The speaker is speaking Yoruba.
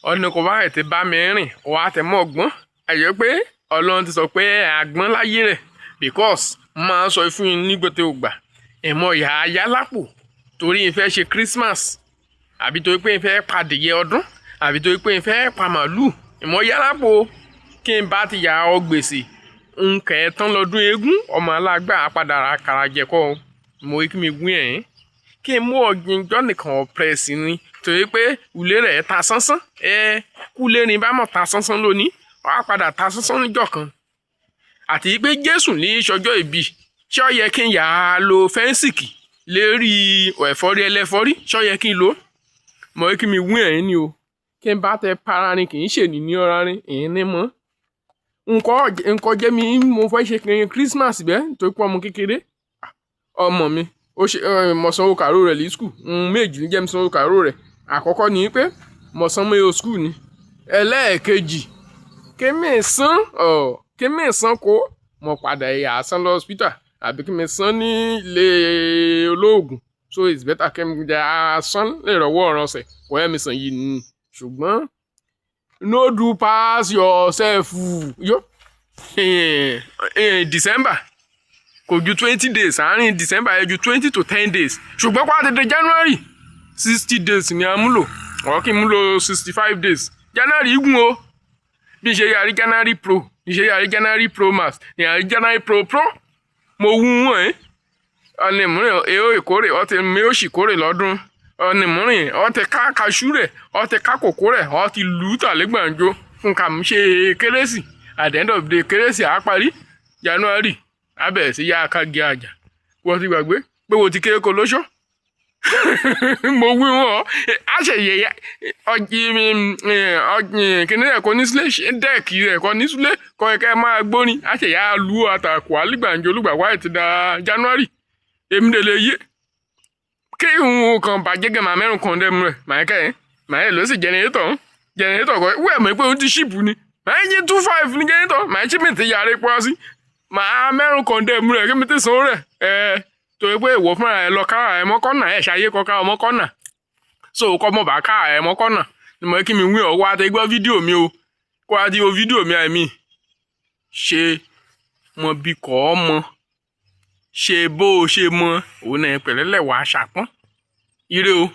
ọ̀nà kò bá ètè bá mi rìn wà á tẹ̀ mọ́ ọgbọ́n àyẹ́ pé ọlọ́run ti sọ pé àgbọ́n láyé rẹ̀ because máa sọ fún yín ní gbètè ògbà ẹ̀mọ́ ìyá ayá lápò torí ìfẹ́ ṣe Christmas àbí torí pé ìfẹ́ padìyẹ ọdún àbí torí pé ìfẹ́ pa màálù ẹ̀mọ́ ìyá lápò kí n bá ti yà ọ gbèsè nkẹ́ tán lọ́dún eégún ọmọ alágbà apàdà àkàrà jẹ̀kọ́ mo kí mi gún ẹ̀yìn kí n mú ọ̀gbìn jọ́ nìkan ọ̀pẹ̀sì ni torí pé ulé rẹ̀ ta sánsán kúlé ni bá mọ̀ ta sánsán lónìí wàá padà ta sánsán níjọ́ kan àti pé Jésù ní sọjọ́ ìbí ṣé ó yẹ kí n yà á lo fẹ́ǹsìkì lérí ẹ̀fọ́rí ẹlẹ́fọ́rí ṣé ó yẹ kí n lò mo kí mi gún ẹ̀yìn ni o kí n bá tẹ para ni kì í ṣèní ní ọ̀rá ni èyí ní mọ́ nǹkan jẹ́ mi mo fẹ́ ṣe kiri Christmas bẹ́ẹ̀ torí pé ọmọ kékeré ọmọ mi ó ṣe mo sanwó kàró rẹ̀ ní skul méjì ní jẹ́ mi sanwó kàró rẹ̀ àkọ́kọ́ ni pé mo san mọ́ skul ni ẹlẹ́ẹ̀kejì kémi san kó mo padà yà san lọ hospital àbí kémi san ní ilé olóògùn so it's better kémi jẹ́ san lè rọwọ́ ọ̀rọ̀ọ̀sẹ̀ kò yẹ mi san yìí nù ṣùgbọ́n no do pass yourself yo December kò ju 20 days àárín December yẹ ju 20 to 10 days ṣùgbọ́n pa tètè January 60 days ni a múlò ọ̀ kí n múlò 65 days January igun o bí n ṣe yàrí January Pro bí n ṣe yàrí January Pro Max ní yàrí January Pro mo wú wọn ọ̀nà ìmúrìn èó ìkórè ọ̀tẹ̀ mi ó sì kórè lọ́dún ọ̀nà ìmúrìn ọ̀tẹ̀ ká kaṣú rẹ̀ ọ̀tẹ̀ ká kòkó rẹ̀ ọ̀tí lù ú tàlégbàǹjo fún kàmú ṣe kérésì at the end of the day kérésì á parí January abẹ́ sí yá ká gé àjà wọ́n ti gbàgbé pé wo ti kéré kó lóṣó mo wí wọn àṣeyẹ kíní rẹ̀ kọ́ ní sílé dẹ́ẹ̀kì rẹ̀ kọ́ ní sílé kọ́ ẹ̀kẹ́ máa gbórin àṣeyà lu àtàkùn alígbàǹjo olùgbàwá ti da January èmi lè lè yé kí n kàn bàjẹ́ gẹ̀ màá mẹ́rin kan dẹ́mu rẹ̀ màá kẹ́ ẹ̀ màá lọ sí jẹnẹrétọ̀ kọ́ wẹ́ẹ̀ mọ̀ pé ó ti ṣìpù ni màá yé 25 ní jẹnẹrétọ̀ màá ṣí mi ti yàrá epo sí màá mẹ́rin kan dẹ́mu rẹ̀ kí mi ti sọ rẹ̀ torí pé ìwọ fúnra ẹ lọ kára ẹ mọ́kànnà ẹ ṣayé kọ́ka ọmọkànnà so kọ́ mọ̀ bá kára ẹ mọ́kànnà ni mo kí mi wí ọ̀ wá tẹ gbọ́ fídíò mi o kó wá di o fídíò mi àìmí ṣe mọ bí kọ́ ọ mọ ṣe bó o ṣe mọ òun náà pẹ̀lẹ́lẹ̀ wàá ṣàpọ́n ire o.